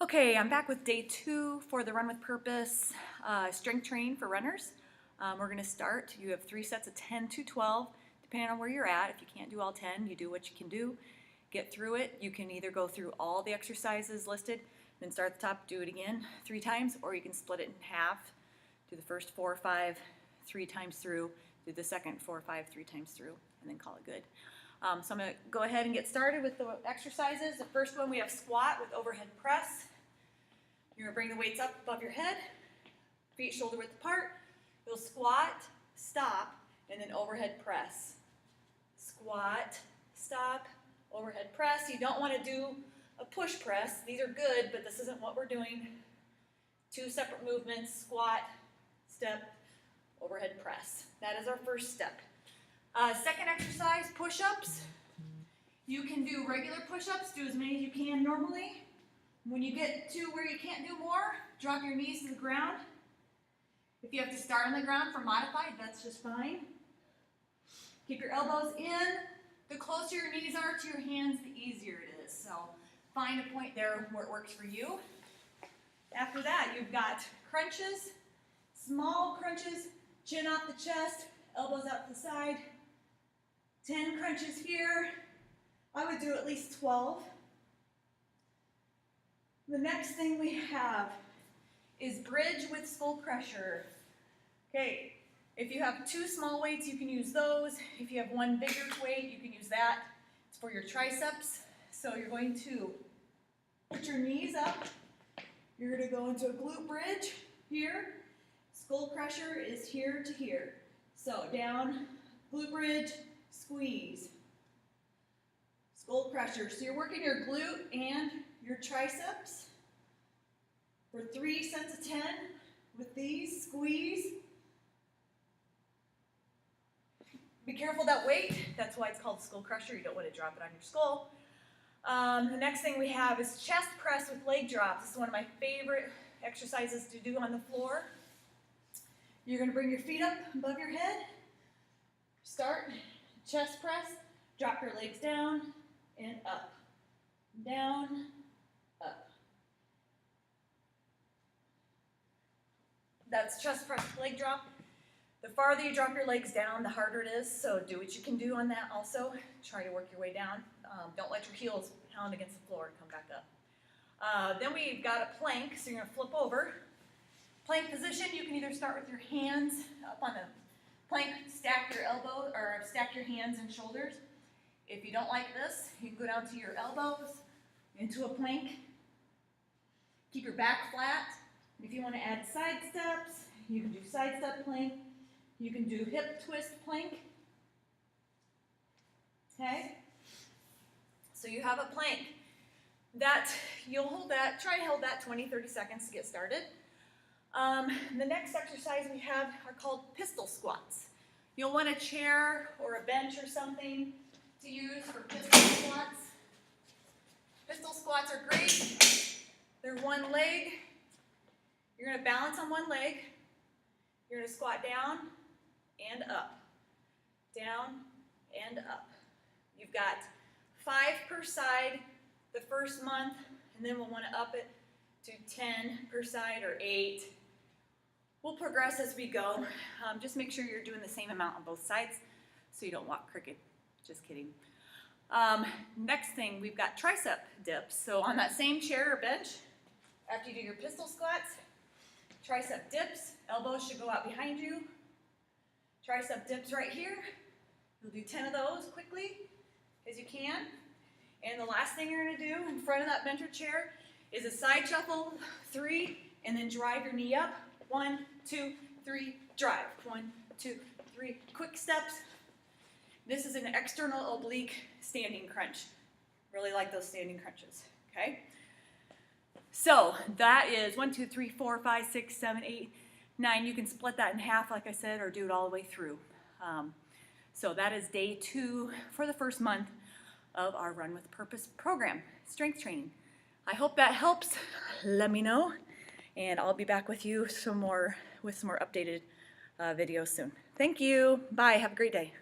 Okay, I'm back with day 2 for the Run with Purpose strength training for runners. We're going to start. You have 3 sets of 10 to 12, depending on where you're at. If you can't do all 10, you do what you can do. Get through it. You can either go through all the exercises listed, then start at the top, do it again 3 times, or you can split it in half. Do the first 4 or 5 3 times through, do the second 4 or 5 3 times through, and then call it good. So I'm going to go ahead and get started with the exercises. The first one, we have squat with overhead press. You're going to bring the weights up above your head, feet shoulder width apart. You'll squat, stop, and then overhead press. Squat, stop, overhead press. You don't want to do a push press. These are good, but this isn't what we're doing. 2 separate movements, squat, step, overhead press. That is our first step. Second exercise, push-ups. You can do regular push-ups, do as many as you can normally. When you get to where you can't do more, drop your knees to the ground. If you have to start on the ground for modified, that's just fine. Keep your elbows in. The closer your knees are to your hands, the easier it is. So find a point there where it works for you. After that, you've got crunches, small crunches, chin off the chest, elbows out to the side. 10 crunches here. I would do at least 12. The next thing we have is bridge with skull crusher. Okay, if you have 2 small weights, you can use those. If you have 1 bigger weight, you can use that. It's for your triceps. So you're going to put your knees up. You're going to go into a glute bridge here. Skull crusher is here to here. So down, glute bridge, squeeze. Skull crusher. So you're working your glute and your triceps for 3 sets of 10 with these. Squeeze. Be careful of that weight. That's why it's called skull crusher. You don't want to drop it on your skull. The next thing we have is chest press with leg drops. This is one of my favorite exercises to do on the floor. You're going to bring your feet up above your head. Start chest press. Drop your legs down and up. Down, up. That's chest press leg drop. The farther you drop your legs down, the harder it is, so do what you can do on that also. Try to work your way down. Don't let your heels pound against the floor and come back up. Then we've got a plank, so you're going to flip over. Plank position, you can either start with your hands up on the plank, stack your elbows, or stack your hands and shoulders. If you don't like this, you can go down to your elbows, into a plank. Keep your back flat. If you want to add side steps, you can do side step plank. You can do hip twist plank. Okay? So you have a plank. That, you'll hold that, try to hold that 20-30 seconds to get started. The next exercise we have are called pistol squats. You'll want a chair or a bench or something to use for pistol squats. Pistol squats are great. They're one leg. You're going to balance on one leg. You're going to squat down and up. Down and up. You've got 5 per side the first month, and then we'll want to up it to 10 per side or 8. We'll progress as we go. Just make sure you're doing the same amount on both sides so you don't walk crooked. Just kidding. Next thing, we've got tricep dips. So on that same chair or bench, after you do your pistol squats, tricep dips, elbows should go out behind you. Tricep dips right here. You'll do 10 of those quickly as you can. And the last thing you're going to do in front of that bench or chair is a side shuffle, 3, and then drive your knee up. 1, 2, 3, drive. 1, 2, 3, quick steps. This is an external oblique standing crunch. Really like those standing crunches, okay? So that is 1, 2, 3, 4, 5, 6, 7, 8, 9. You can split that in half, like I said, or do it all the way through. So that is day 2 for the first month of our Run with Purpose program, strength training. I hope that helps. Let me know, and I'll be back with you with some more updated videos soon. Thank you. Bye. Have a great day.